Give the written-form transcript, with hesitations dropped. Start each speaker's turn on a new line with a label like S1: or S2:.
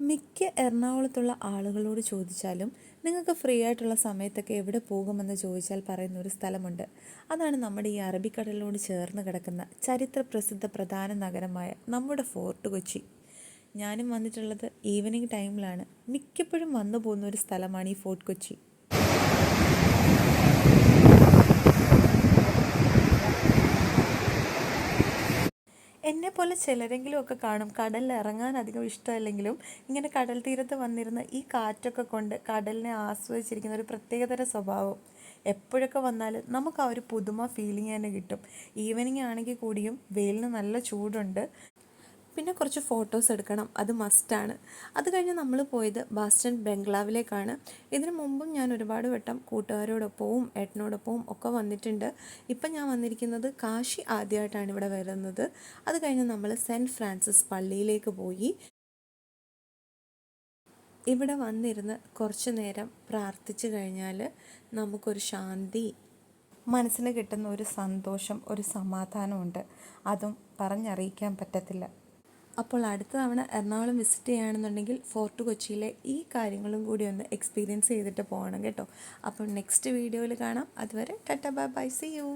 S1: മിക്ക എറണാകുളത്തുള്ള ആളുകളോട് ചോദിച്ചാലും നിങ്ങൾക്ക് ഫ്രീ ആയിട്ടുള്ള സമയത്തൊക്കെ എവിടെ പോകുമെന്ന് ചോദിച്ചാൽ പറയുന്ന ഒരു സ്ഥലമുണ്ട്. അതാണ് നമ്മുടെ ഈ അറബിക്കടലിനോട് ചേർന്ന് കിടക്കുന്ന ചരിത്ര പ്രസിദ്ധ പ്രധാന നഗരമായ നമ്മുടെ ഫോർട്ട് കൊച്ചി. ഞാനും വന്നിട്ടുള്ളത് ഈവനിങ് ടൈമിലാണ്. മിക്കപ്പോഴും വന്നു പോകുന്ന ഒരു സ്ഥലമാണ് ഈ ഫോർട്ട് കൊച്ചി. എന്നെപ്പോലെ ചിലരെങ്കിലും ഒക്കെ കാണും കടലിൽ ഇറങ്ങാൻ അധികം ഇഷ്ടമല്ലെങ്കിലും ഇങ്ങനെ കടൽ തീരത്ത് വന്നിരുന്ന് ഈ കാറ്റൊക്കെ കൊണ്ട് കടലിനെ ആസ്വദിച്ചിരിക്കുന്ന ഒരു പ്രത്യേകതര സ്വഭാവം. എപ്പോഴൊക്കെ വന്നാലും നമുക്ക് ആ ഒരു പുതുമ ഫീലിംഗ് തന്നെ കിട്ടും. ഈവനിങ് ആണെങ്കിൽ കൂടിയും വെയിലിന് നല്ല ചൂടുണ്ട്. പിന്നെ കുറച്ച് ഫോട്ടോസ് എടുക്കണം, അത് മസ്റ്റാണ്. അത് കഴിഞ്ഞ് നമ്മൾ പോയത് ബാസ്റ്റൺ ബംഗ്ലാവിലേക്കാണ്. ഇതിനു മുമ്പും ഞാൻ ഒരുപാട് വട്ടം കൂട്ടുകാരോടൊപ്പവും ഏട്ടനോടൊപ്പവും ഒക്കെ വന്നിട്ടുണ്ട്. ഇപ്പം ഞാൻ വന്നിരിക്കുന്നത് കാശി ആദ്യമായിട്ടാണ് ഇവിടെ വരുന്നത്. അത് കഴിഞ്ഞ് നമ്മൾ സെൻറ്റ് ഫ്രാൻസിസ് പള്ളിയിലേക്ക് പോയി. ഇവിടെ വന്നിരുന്ന് കുറച്ച് നേരം പ്രാർത്ഥിച്ചു കഴിഞ്ഞാൽ നമുക്കൊരു ശാന്തി, മനസ്സിന് കിട്ടുന്ന ഒരു സന്തോഷം, ഒരു സമാധാനമുണ്ട്. അതും പറഞ്ഞറിയിക്കാൻ പറ്റത്തില്ല. അപ്പോൾ അടുത്ത തവണ എറണാകുളം വിസിറ്റ് ചെയ്യുകയാണെന്നുണ്ടെങ്കിൽ ഫോർട്ട് കൊച്ചിയിലെ ഈ കാര്യങ്ങളും കൂടി ഒന്ന് എക്സ്പീരിയൻസ് ചെയ്തിട്ട് പോകണം കേട്ടോ. അപ്പോൾ നെക്സ്റ്റ് വീഡിയോയിൽ കാണാം. അതുവരെ tata bye bye, see U.